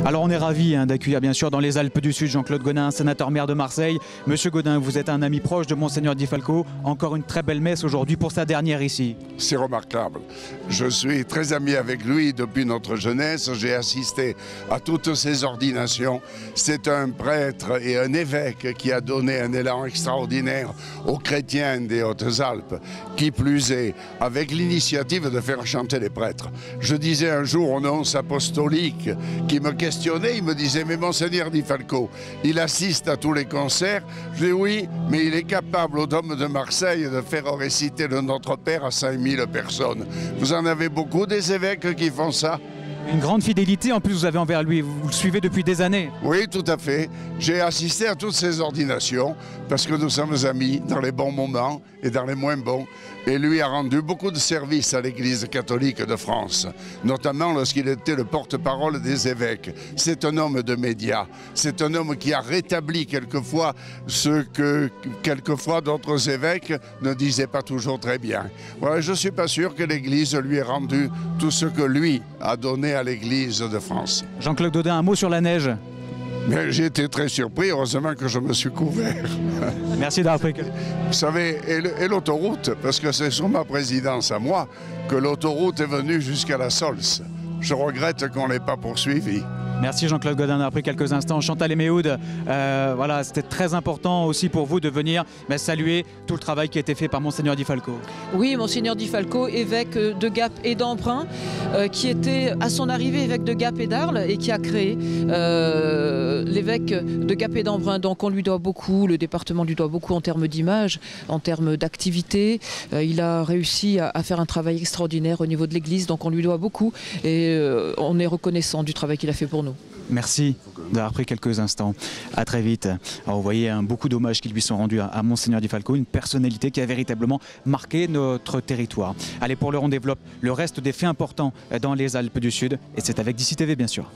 Alors on est ravis d'accueillir bien sûr dans les Alpes du Sud Jean-Claude Gaudin, sénateur maire de Marseille. Monsieur Gaudin, vous êtes un ami proche de Monseigneur Di Falco. Encore une très belle messe aujourd'hui pour sa dernière ici. C'est remarquable. Je suis très ami avec lui depuis notre jeunesse. J'ai assisté à toutes ses ordinations. C'est un prêtre et un évêque qui a donné un élan extraordinaire aux chrétiens des Hautes-Alpes. Qui plus est, avec l'initiative de faire chanter les prêtres. Je disais un jour aux nonces apostoliques qui me questionnaient, il me disait « Mais Monseigneur Di Falco, il assiste à tous les concerts ?» Je dis « Oui, mais il est capable au Dôme de Marseille de faire réciter le Notre Père à 5000 personnes. » Vous en avez beaucoup des évêques qui font ça? Une grande fidélité en plus vous avez envers lui, vous le suivez depuis des années. Oui, tout à fait. J'ai assisté à toutes ces ordinations parce que nous sommes amis dans les bons moments et dans les moins bons. Et lui a rendu beaucoup de services à l'Église catholique de France, notamment lorsqu'il était le porte-parole des évêques. C'est un homme de médias, c'est un homme qui a rétabli quelquefois ce que d'autres évêques ne disaient pas toujours très bien. Voilà, je ne suis pas sûr que l'Église lui ait rendu tout ce que lui a donné à l'Église de France. Jean-Claude Gaudin, un mot sur la neige. Mais j'ai été très surpris, heureusement que je me suis couvert. Merci d'avoir pris. Vous savez, et l'autoroute, parce que c'est sous ma présidence à moi que l'autoroute est venue jusqu'à la Sols. Je regrette qu'on ne l'ait pas poursuivi. Merci Jean-Claude Gaudin d'avoir pris quelques instants. Chantal et Méhoud, voilà, c'était très important aussi pour vous de venir saluer tout le travail qui a été fait par Monseigneur Di Falco. Oui, Monseigneur Di Falco, évêque de Gap et d'Embrun, qui était à son arrivée évêque de Gap et d'Arles et qui a créé l'évêque de Gap et d'Embrun. Donc on lui doit beaucoup, le département lui doit beaucoup en termes d'image, en termes d'activité. Il a réussi à faire un travail extraordinaire au niveau de l'église, donc on lui doit beaucoup et on est reconnaissant du travail qu'il a fait pour nous. Merci d'avoir pris quelques instants. À très vite. Alors vous voyez beaucoup d'hommages qui lui sont rendus à Monseigneur Di Falco, une personnalité qui a véritablement marqué notre territoire. Allez, pour l'heure, on développe le reste des faits importants dans les Alpes du Sud et c'est avec D'ici TV bien sûr.